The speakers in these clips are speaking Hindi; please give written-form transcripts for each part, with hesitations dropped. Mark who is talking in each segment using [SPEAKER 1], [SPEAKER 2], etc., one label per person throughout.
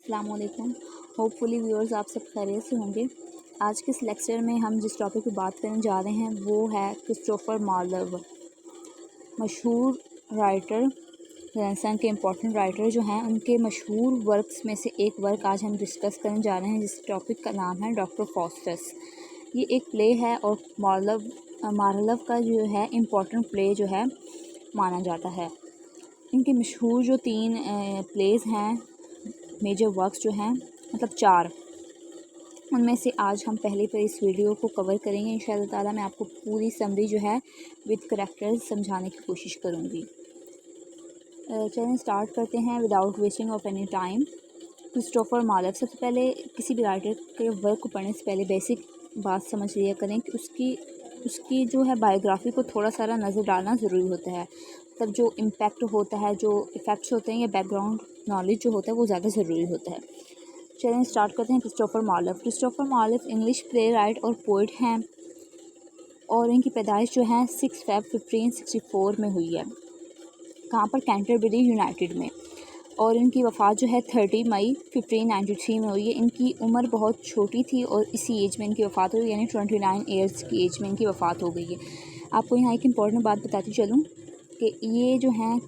[SPEAKER 1] अस्सलाम वालेकुम। होपफुली व्यूअर्स आप सब खैरियत से होंगे। आज के इस लेक्चर में हम जिस टॉपिक पर बात करने जा रहे हैं वो है क्रिस्टोफर मार्लोव। मशहूर राइटर, रेनेसां के इम्पोर्टेंट राइटर जो हैं उनके मशहूर वर्क्स में से एक वर्क आज हम डिस्कस करने जा रहे हैं, जिस टॉपिक का नाम है डॉक्टर फॉस्टस। ये एक प्ले है और मार्लोव का जो है इम्पोर्टेंट प्ले जो है माना जाता है। इनके मशहूर जो 3 प्लेस हैं, मेजर वर्क्स जो हैं, मतलब 4, उनमें से आज हम पहले पर इस वीडियो को कवर करेंगे। इंशाअल्लाह ताला मैं आपको पूरी समरी जो है विद करैक्टर्स समझाने की कोशिश करूँगी। चलिए स्टार्ट करते हैं without wasting of any time. Christopher Marlowe, सबसे पहले किसी भी राइटर के वर्क को पढ़ने से पहले बेसिक बात समझ लिया करें कि उसकी जो है बायोग्राफी को थोड़ा सारा नज़र डालना ज़रूरी होता है। तब जो इम्पैक्ट होता है, जो इफ़ेक्ट्स होते हैं या बैकग्राउंड नॉलेज जो होता है वो ज़्यादा ज़रूरी होता है। चलिए स्टार्ट करते हैं। Christopher Marlowe English play right और पोइट हैं और इनकी पैदाइश जो है 6 फ़रवरी 1564 में हुई है। कहाँ पर? कैंटरबरी यूनाइटेड में। और इनकी वफ़ात जो है 30 मई 1593 में हुई है। इनकी उम्र बहुत छोटी थी और इसी एज में इनकी वफ़ात हुई, यानी 29 ईयर्स की एज में इनकी वफ़ात हो गई है। आपको यहाँ एक इम्पॉर्टेंट बात बताती चलूँ कि ये जो हैं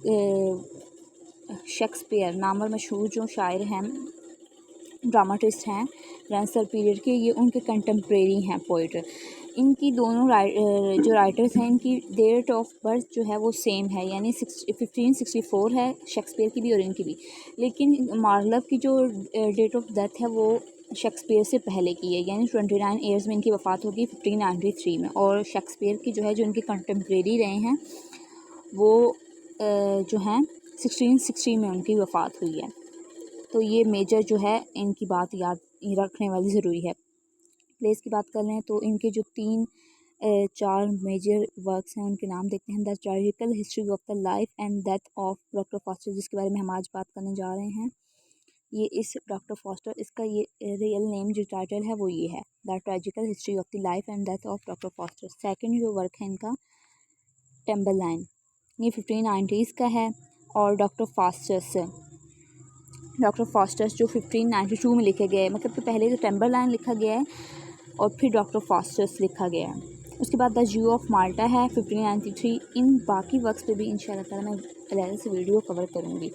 [SPEAKER 1] शेक्सपियर नाम और मशहूर जो शायर हैं, ड्रामाटिस्ट हैं रेनेसां पीरियड के, ये उनके कंटेम्प्रेरी हैं पोइट। इनकी दोनों जो राइटर्स हैं, इनकी डेट ऑफ बर्थ जो है वो सेम है, यानी 1564 है शेक्सपियर की भी और इनकी भी। लेकिन मार्लोव की जो डेट ऑफ डेथ है वो शेक्सपियर से पहले की है, यानी 29 ईयर्स में इनकी वफ़ात होगी 1593 में। और शेक्सपियर की जो है जो इनके कंटेम्प्रेरी रहे हैं वो जो हैं 1660 में उनकी वफ़ात हुई है। तो ये मेजर जो है इनकी बात याद रखने वाली ज़रूरी है। प्लेस की बात कर लें तो इनके जो 4 मेजर वर्क्स हैं उनके नाम देखते हैं। The tragical history of the life and death of doctor Faustus, जिसके बारे में हम आज बात करने जा रहे हैं। ये इस डॉक्टर फॉस्टर, इसका ये रियल नेम जो टाइटल है वो ये है, the tragical history of the life and death of doctor Faustus. Second जो वर्क है इनका टिम्बरलाइन, ये 1590s का है। और डॉक्टर फॉस्टर्स जो 1592 में लिखे गए हैं, मतलब कि पहले तो टिम्बरलाइन लिखा गया है और फिर डॉक्टर फॉस्टर्स लिखा गया है। उसके बाद द जू ऑफ माल्टा है 1593। इन बाकी वर्क्स पे भी इंशाल्लाह ताला मैं अलग से वीडियो कवर करूँगी।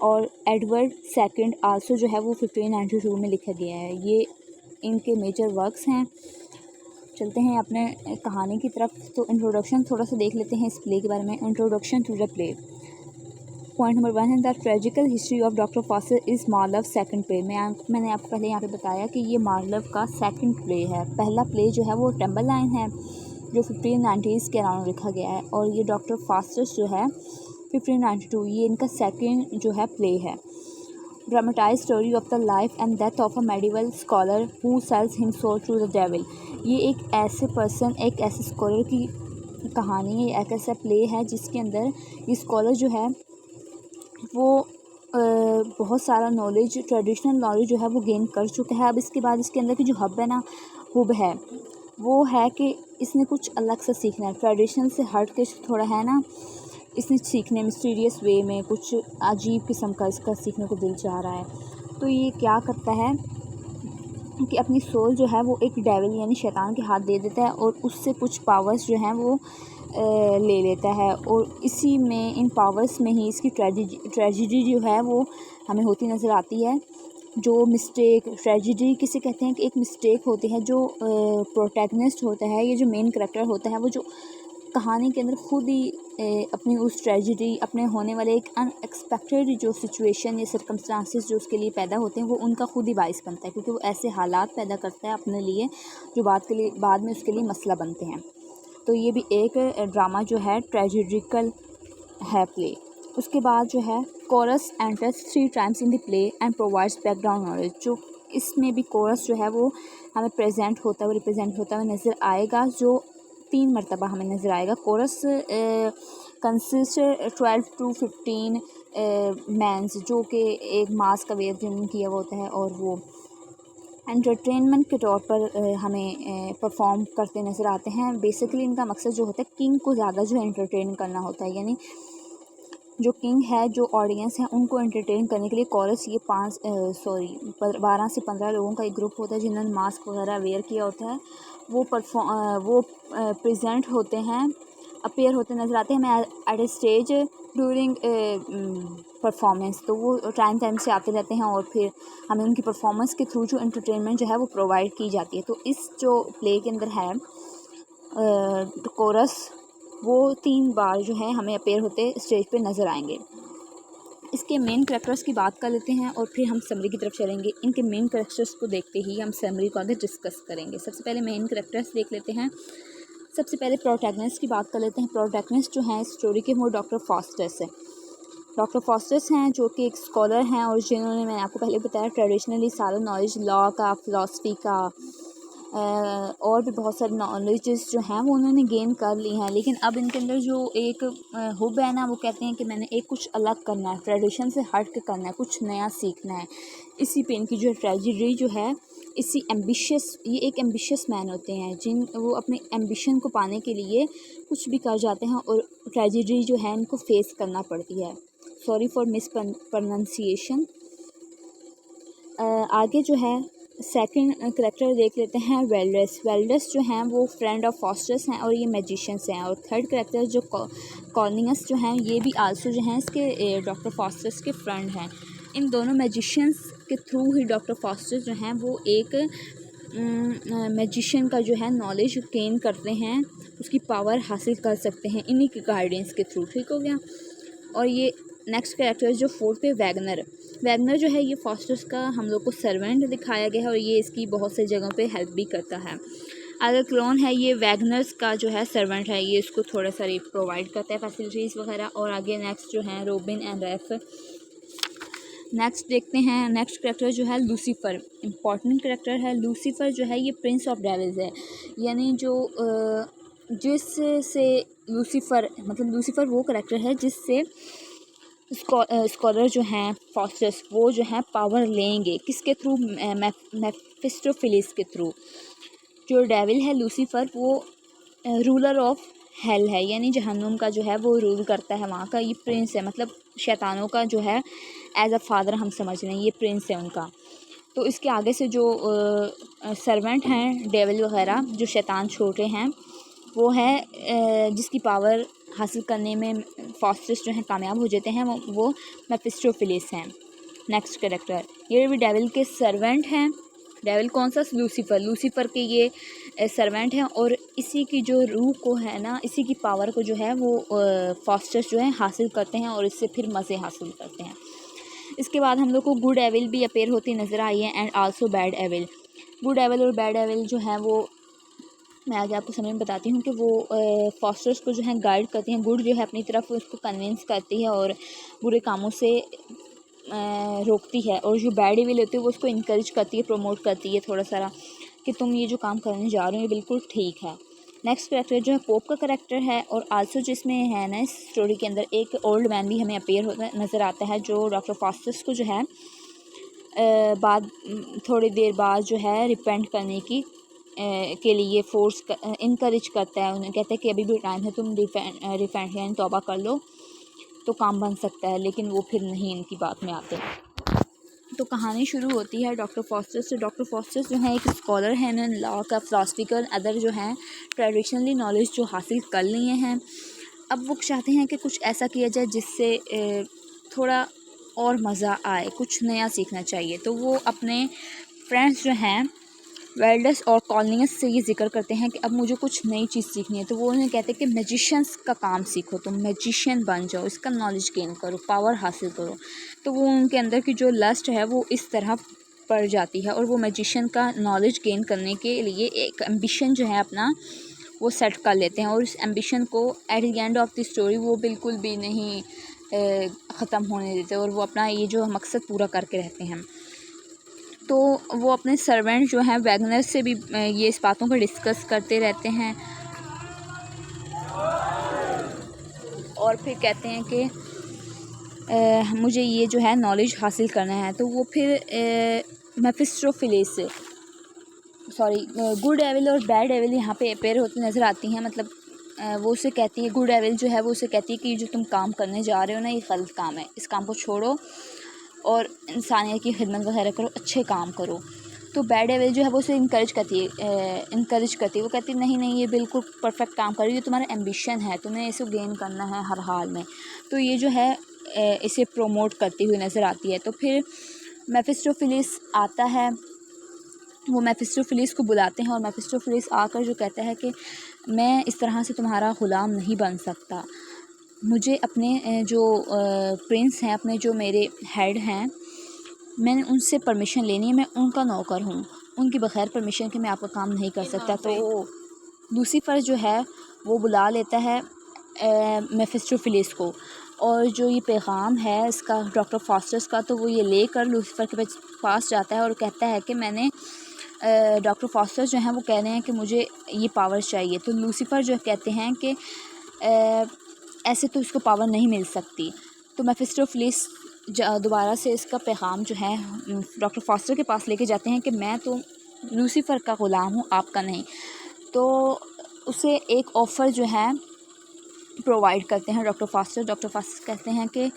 [SPEAKER 1] और एडवर्ड सेकंड आल्सो जो है वो 1592 में लिखा गया है। ये इनके मेजर वर्क्स हैं। चलते हैं अपने कहानी की तरफ। तो इंट्रोडक्शन थोड़ा सा देख लेते हैं इस प्ले के बारे में। Introduction to the play. Point number 1 है the tragical history of doctor Faustus is Marlowe second play. मैंने आपको पहले यहाँ पे बताया कि ये मार्लोव का सेकंड प्ले है। पहला प्ले जो है वो टिम्बरलाइन है जो 1590s के अराउंड लिखा गया है, और ये डॉक्टर फॉस्टर्स जो है 1592, ये इनका सेकंड जो है प्ले है। Dramatize story of the life and death of a medieval scholar who sells him soul to the devil. ये एक ऐसे स्कॉलर की कहानी है, एक ऐसा प्ले है जिसके अंदर ये स्कॉलर जो है वो बहुत सारा नॉलेज, ट्रेडिशनल नॉलेज जो है वो गेन कर चुका है। अब इसके बाद इसके अंदर की जो हब है वो है कि इसने कुछ अलग से सीखना है, ट्रेडिशनल से हट के थोड़ा है ना, इसने सीखने मिस्टीरियस वे में कुछ अजीब किस्म का इसका सीखने को दिल चाह रहा है। तो ये क्या करता है कि अपनी सोल जो है वो एक डेविल यानी शैतान के हाथ दे देता है और उससे कुछ पावर्स जो हैं वो ले लेता है। और इसी में, इन पावर्स में ही इसकी ट्रेजिडी जो है वो हमें होती नज़र आती है। जो मिस्टेक, ट्रेजिडी किसे कहते हैं कि एक मिस्टेक होती है जो प्रोटैगनिस्ट होता है, ये जो मेन करैक्टर होता है वो जो कहानी के अंदर खुद ही अपनी उस ट्रेजिडी, अपने होने वाले एक अनएक्सपेक्टेड जो सिचुएशन या सर्कमस्टांसिस जो उसके लिए पैदा होते हैं वो उनका खुद ही बाइस बनता है, क्योंकि वो ऐसे हालात पैदा करता है अपने लिए जो बाद में उसके लिए मसला बनते हैं। तो ये भी एक ड्रामा जो है ट्रेजिडिकल है प्ले। उसके बाद जो है chorus enters 3 times in the play and provides background knowledge. जो इसमें भी कोरस जो है वो हमें रिप्रेजेंट होता हुआ नज़र आएगा, जो 3 मरतबा हमें नज़र आएगा। कोरस कंसिस्ट 12 to 15 मैंस, जो कि एक मास का वेयर जिन्होंने किया हुआ होता है, और वो एंटरटेनमेंट के तौर पर हमें परफॉर्म करते नज़र आते हैं। बेसिकली इनका मकसद जो होता है किंग को ज़्यादा जो है एंटरटेन करना होता है, यानी जो किंग है, जो ऑडियंस है, उनको एंटरटेन करने के लिए कोरस ये 12 से 15 लोगों का एक ग्रुप होता है जिन्होंने मास्क वगैरह वेयर किया होता है। वो प्रेजेंट होते हैं, अपीयर होते नज़र आते हैं हमें at a stage during performance. तो वो टाइम से आते रहते हैं और फिर हमें उनकी परफॉर्मेंस के थ्रू जो एंटरटेनमेंट जो है वो प्रोवाइड की जाती है। तो इस जो प्ले के अंदर है कोरस, वो 3 बार जो है हमें अपीयर होते स्टेज पे नज़र आएंगे। इसके मेन कैरेक्टर्स की बात कर लेते हैं और फिर हम समरी की तरफ चलेंगे। इनके मेन कैरेक्टर्स को देखते ही हम समरी को आगे डिस्कस करेंगे। सबसे पहले मेन कैरेक्टर्स देख लेते हैं। सबसे पहले प्रोटैगनिस्ट की बात कर लेते हैं। प्रोटैगनिस्ट जो हैं स्टोरी के, वो डॉक्टर फॉस्टर्स है। डॉक्टर फॉस्टर्स हैं जो कि एक स्कॉलर हैं और जिन्होंने, मैंने आपको पहले बताया, ट्रेडिशनली सारा नॉलेज लॉ का, फ़िलासफ़ी का और भी बहुत सारे नॉलेजेस जो हैं वो उन्होंने गेन कर ली हैं। लेकिन अब इनके अंदर जो एक हुब है ना, वो कहते हैं कि मैंने एक कुछ अलग करना है, ट्रेडिशन से हट के करना है, कुछ नया सीखना है। इसी पे इनकी जो ट्रेजेडी जो है, ये एक एम्बिशियस मैन होते हैं वो अपने एम्बिशन को पाने के लिए कुछ भी कर जाते हैं और ट्रेजेडी जो है इनको फेस करना पड़ती है। Sorry for miss pronunciation. आगे जो है सेकंड करेक्टर देख लेते हैं वेल्डस जो हैं वो फ्रेंड ऑफ फॉस्टर्स हैं और ये मैजिशियंस हैं। और थर्ड करेक्टर जो कॉर्निंगस जो हैं, ये भी आल्सो जो हैं इसके डॉक्टर फॉस्टर्स के फ्रेंड हैं। इन दोनों मैजिशियंस के थ्रू ही डॉक्टर फॉस्टर्स जो हैं वो एक मैजिशियन का जो है नॉलेज गेन करते हैं, उसकी पावर हासिल कर सकते हैं इन्हीं के गाइडेंस के थ्रू। ठीक हो गया। और ये नेक्स्ट कैरेक्टर जो फोर्थ पे वैगनर जो है, ये फॉस्टर्स का हम लोग को सर्वेंट दिखाया गया है और ये इसकी बहुत सी जगहों पे हेल्प भी करता है। अगर क्लोन है, ये वैगनर्स का जो है सर्वेंट है, ये इसको थोड़ा सा प्रोवाइड करता है फैसिलिटीज़ वगैरह। और आगे नेक्स्ट जो है रोबिन एंड रेफ। नेक्स्ट देखते हैं, नेक्स्ट करेक्टर जो है लूसीफर, इम्पॉर्टेंट करेक्टर है। लूसीफर जो है ये प्रिंस ऑफ डेविल्स है, यानी जिससे लूसीफर वो करेक्टर है जिससे स्कॉलर जो हैं फॉस्टर्स, वो जो हैं पावर लेंगे किसके थ्रू, मेफिस्टोफिलिस के थ्रू। जो डेविल है लूसीफर, वो रूलर ऑफ हेल है, यानी जहन्नुम का जो है वो रूल करता है वहाँ का। ये प्रिंस है, मतलब शैतानों का जो है एज अ फादर हम समझ रहे हैं, ये प्रिंस है उनका। तो इसके आगे से जो सर्वेंट हैं डेविल वगैरह, जो शैतान छोटे हैं, वो है जिसकी पावर हासिल करने में फॉस्टर्स जो हैं कामयाब हो जाते हैं, वो मेफिस्टोफिलिस हैं। नेक्स्ट कैरेक्टर, ये भी डेविल के सर्वेंट हैं। डेविल कौन सा, लूसीफर के ये सर्वेंट हैं और इसी की जो रूह को है ना, इसी की पावर को जो है वो फॉस्टर्स जो है हासिल करते हैं और इससे फिर मज़े हासिल करते हैं। इसके बाद हम लोग को गुड एविल भी अपेयर होती नज़र आई है and also bad evil. Good evil और बैड एविल जो है वो मैं आगे आपको समझ में बताती हूँ कि वो फॉस्टर्स को जो है गाइड करती हैं। गुड जो है अपनी तरफ उसको कन्विंस करती है और बुरे कामों से रोकती है, और जो बैड एविल होती है वो उसको इनकरेज करती है, प्रमोट करती है थोड़ा सा कि तुम ये जो काम करने जा रहे हो ये बिल्कुल ठीक है। नेक्स्ट करेक्टर जो है पोप का करेक्टर है और आल्सो जिसमें है ना, इस स्टोरी के अंदर एक ओल्ड मैन भी हमें अपेयर होता नज़र आता है, जो डॉक्टर फॉस्टर्स को जो है थोड़ी देर बाद जो है रिपेंट करने की के लिए फोर्स इनकरेज करता है। उन्हें कहता है कि अभी भी टाइम है, तुम रिपेंट यानी तौबा कर लो तो काम बन सकता है, लेकिन वो फिर नहीं इनकी बात में आते। तो कहानी शुरू होती है डॉक्टर फॉस्टर्स से। डॉक्टर फॉस्टर्स जो है एक स्कॉलर हैं, इन्होंने लॉ का, फ़िलासफ़ी का, अदर जो हैं ट्रेडिशनली नॉलेज जो हासिल कर लिए हैं। अब वो चाहते हैं कि कुछ ऐसा किया जाए जिससे थोड़ा और मज़ा आए, कुछ नया सीखना चाहिए। तो वो अपने फ्रेंड्स जो हैं वेल्डस और कॉलिंगस से ये जिक्र करते हैं कि अब मुझे कुछ नई चीज़ सीखनी है। तो वो उन्हें कहते हैं कि मैजिशियंस का काम सीखो, तुम मैजिशियन बन जाओ, इसका नॉलेज गेन करो, पावर हासिल करो। तो वो उनके अंदर की जो लस्ट है वो इस तरह पड़ जाती है और वो मैजिशियन का नॉलेज गेन करने के लिए एक एम्बिशन जो है अपना वो सेट कर लेते हैं। और इस एम्बिशन को at the end of the story वो बिल्कुल भी नहीं ख़त्म होने देते और वो अपना ये जो मकसद पूरा करके रहते हैं। तो वो अपने सर्वेंट जो हैं वैगनर से भी ये इस बातों को डिस्कस करते रहते हैं और फिर कहते हैं कि मुझे ये जो है नॉलेज हासिल करना है। तो वो फिर मेफिस्टोफिलिस, गुड एविल और बैड एविल यहाँ पे अपेयर होती नज़र आती हैं। मतलब वो उसे कहती है, गुड एविल जो है वो उसे कहती है कि जो तुम काम करने जा रहे हो ना ये गलत काम है, इस काम को छोड़ो और इंसानियत की खिदमत वगैरह करो, अच्छे काम करो। तो बैड एविल जो है वो उसे इंकरेज करती है, वो कहती है नहीं नहीं ये बिल्कुल परफेक्ट काम कर रही है, ये तुम्हारा एम्बिशन है, तुम्हें इसे गेन करना है हर हाल में। तो ये जो है इसे प्रोमोट करती हुई नज़र आती है। तो फिर मेफिस्टोफेलिस आता है, वो मेफिस्टोफेलिस को बुलाते हैं और मेफिस्टोफेलिस आकर जो कहता है कि मैं इस तरह से तुम्हारा ग़ुलाम नहीं बन सकता, मुझे अपने जो प्रिंस हैं, अपने जो मेरे हेड हैं, मैंने उनसे परमिशन लेनी है, मैं उनका नौकर हूँ, उनकी बग़ैर परमिशन के मैं आपका काम नहीं कर सकता। तो लूसीफ़र जो है वो बुला लेता है मेफिस्टोफेलिस को, और जो ये पैगाम है इसका डॉक्टर फास्टस का, तो वो ये लेकर लूसीफ़र के पास जाता है और कहता है कि मैंने डॉक्टर फास्टस जो हैं वो कह रहे हैं कि मुझे ये पावर चाहिए। तो लूसीफ़र जो कहते हैं कि ऐसे तो इसको पावर नहीं मिल सकती। तो मेफिस्टोफेलिस दोबारा से इसका पैगाम जो है डॉक्टर फास्टर के पास लेके जाते हैं कि मैं तो लूसीफ़र का ग़ुलाम हूँ, आपका नहीं। तो उसे एक ऑफ़र जो है प्रोवाइड करते हैं डॉक्टर फास्टर कहते हैं कि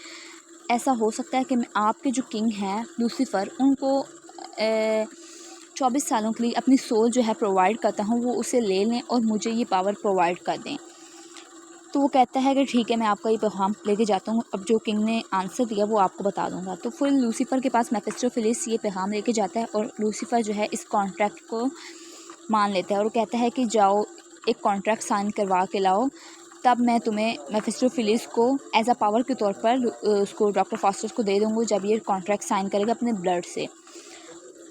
[SPEAKER 1] ऐसा हो सकता है कि मैं आपके जो किंग हैं लूसीफ़र, उनको 24 सालों के लिए अपनी सोल जो है प्रोवाइड करता हूँ, वो उसे ले लें और मुझे ये पावर प्रोवाइड कर दें। तो वो कहता है कि ठीक है, मैं आपका ये पैगाम लेके जाता हूँ, अब जो किंग ने आंसर दिया वो आपको बता दूँगा। तो फिर लूसीफ़र के पास मेफिस्टोफेलिस ये पैगाम लेके जाता है और लूसीफ़र जो है इस कॉन्ट्रैक्ट को मान लेता है और वो कहता है कि जाओ एक कॉन्ट्रैक्ट साइन करवा के लाओ, तब मैं तुम्हें मेफिस्टोफेलिस को एज अ पावर के तौर पर उसको डॉक्टर फास्टस को दे दूँगा जब ये कॉन्ट्रैक्ट साइन करेगा अपने ब्लड से।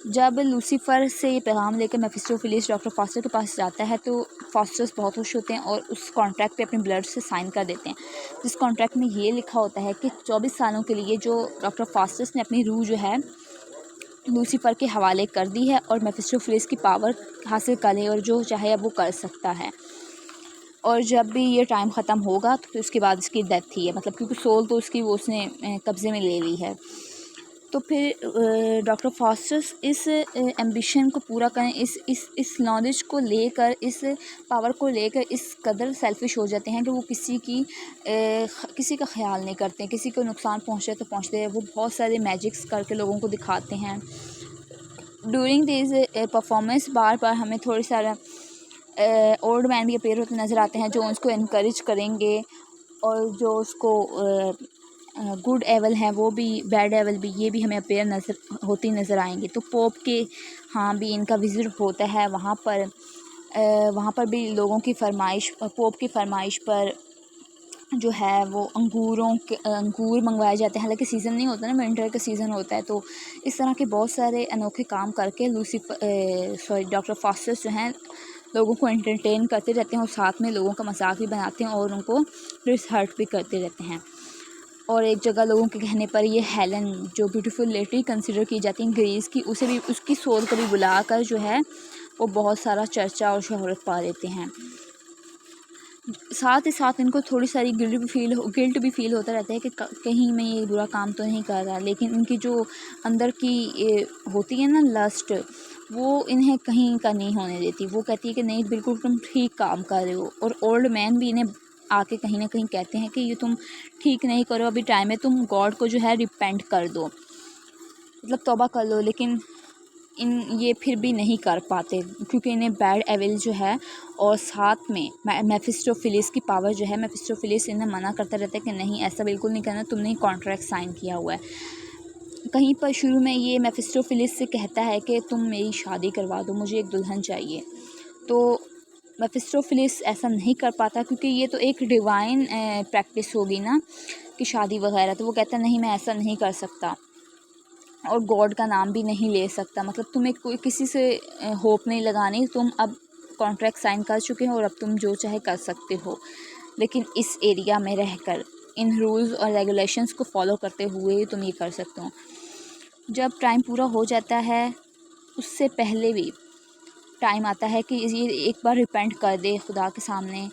[SPEAKER 1] जब लूसीफ़र से ये पैगाम लेकर मेफिस्टोफेलिस डॉक्टर फास्टर के पास जाता है तो फास्टर्स बहुत खुश होते हैं और उस कॉन्ट्रैक्ट पे अपने ब्लड से साइन कर देते हैं, जिस कॉन्ट्रैक्ट में ये लिखा होता है कि 24 सालों के लिए जो डॉक्टर फास्टर्स ने अपनी रूह जो है लूसीफ़र के हवाले कर दी है और मेफिस्टोफेलिस की पावर हासिल कर ले और जो चाहे अब वो कर सकता है। और जब भी ये टाइम ख़त्म होगा तो फिर उसके बाद इसकी डेथ ही है, मतलब क्योंकि सोल तो उसकी वो उसने कब्ज़े में ले ली है। तो फिर डॉक्टर फास्टस इस एम्बिशन को पूरा करें, इस नॉलेज को लेकर, इस पावर को लेकर इस कदर सेल्फिश हो जाते हैं कि वो किसी का ख्याल नहीं करते, किसी को नुकसान पहुंचे तो पहुंचते हैं। वो बहुत सारे मैजिक्स करके लोगों को दिखाते हैं। ड्यूरिंग दिस परफॉर्मेंस बार बार हमें थोड़ी सारा ओल्ड मैन भी अपीयर होते नज़र आते हैं जो उसको इनकरेज करेंगे, और जो उसको गुड एवल हैं वो भी, बैड एवल भी, ये भी हमें अपीयर नज़र आएंगे। तो पोप के हाँ भी इनका विज़िट होता है वहाँ पर भी लोगों की फरमाइश, पोप की फरमाइश पर जो है वो अंगूर मंगवाए जाते हैं। हालांकि सीज़न नहीं होता ना, विंटर का सीज़न होता है। तो इस तरह के बहुत सारे अनोखे काम करके डॉक्टर फास्टस जो हैं लोगों को एंटरटेन करते रहते हैं और साथ में लोगों का मजाक भी बनाते हैं और उनको रिसर्च भी करते रहते हैं। और एक जगह लोगों के कहने पर ये हेलन जो ब्यूटीफुल लेडी कंसिडर की जाती है ग्रीस की, उसे भी उसकी सोल को भी बुलाकर जो है वो बहुत सारा चर्चा और शोहरत पा देते हैं। साथ ही साथ इनको थोड़ी सारी गिल्ट भी फील होता रहता है कि कहीं मैं ये बुरा काम तो नहीं कर रहा, लेकिन इनकी जो अंदर की होती है ना लस्ट, वो इन्हें कहीं का नहीं होने देती। वो कहती है कि नहीं बिल्कुल तुम ठीक काम कर रहे हो। और ओल्ड मैन भी इन्हें आके कहीं ना कहीं कहते हैं कि ये तुम ठीक नहीं करो, अभी टाइम है, तुम गॉड को जो है रिपेंट कर दो, मतलब तौबा कर लो। लेकिन ये फिर भी नहीं कर पाते क्योंकि इन्हें बैड एविल जो है और साथ में मेफिस्टोफेलिस की पावर जो है, मेफिस्टोफेलिस इन्हें मना करता रहता है कि नहीं ऐसा बिल्कुल नहीं करना, तुमने ही कॉन्ट्रैक्ट साइन किया हुआ है। कहीं पर शुरू में ये मेफिस्टोफेलिस से कहता है कि तुम मेरी शादी करवा दो, मुझे एक दुल्हन चाहिए। तो मेफिस्टोफेलिस ऐसा नहीं कर पाता क्योंकि ये तो एक डिवाइन प्रैक्टिस होगी ना कि शादी वगैरह। तो वो कहता नहीं मैं ऐसा नहीं कर सकता और गॉड का नाम भी नहीं ले सकता, मतलब तुम्हें कोई किसी से होप नहीं लगानी, तुम अब कॉन्ट्रैक्ट साइन कर चुके हो और अब तुम जो चाहे कर सकते हो, लेकिन इस एरिया में रहकर इन रूल्स और रेगुलेशंस को फॉलो करते हुए तुम ये कर सकते हो। जब टाइम पूरा हो जाता है उससे पहले भी टाइम आता है कि ये एक बार रिपेंट कर दे खुदा के सामने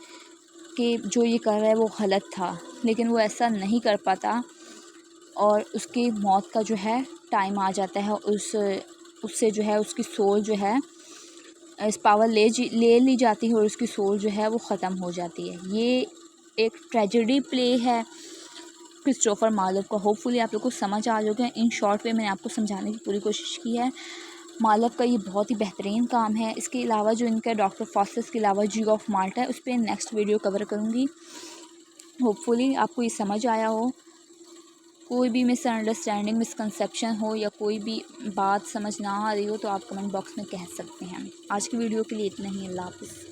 [SPEAKER 1] कि जो ये कर रहा है वो गलत था, लेकिन वो ऐसा नहीं कर पाता और उसकी मौत का जो है टाइम आ जाता है। उससे जो है उसकी सोल जो है पावर ले ली जाती है और उसकी सोल जो है वो ख़त्म हो जाती है। ये एक ट्रेजेडी प्ले है क्रिस्टोफर मार्लोव का। होपफुली आप लोग को समझ आ जाएगा। इन शॉर्ट वे मैंने आपको समझाने की पूरी कोशिश की है। मार्लोव का ये बहुत ही बेहतरीन काम है। इसके अलावा जो इनका डॉक्टर फॉस्टर्स के अलावा जी ऑफ माल्टा है, उस पर नेक्स्ट वीडियो कवर करूँगी। होपफुली आपको ये समझ आया हो। कोई भी मिसअंडरस्टैंडिंग, मिसकंसेप्शन हो या कोई भी बात समझ ना आ रही हो तो आप कमेंट बॉक्स में कह सकते हैं। आज की वीडियो के लिए इतना ही। अल्लाह हाफ़िज़।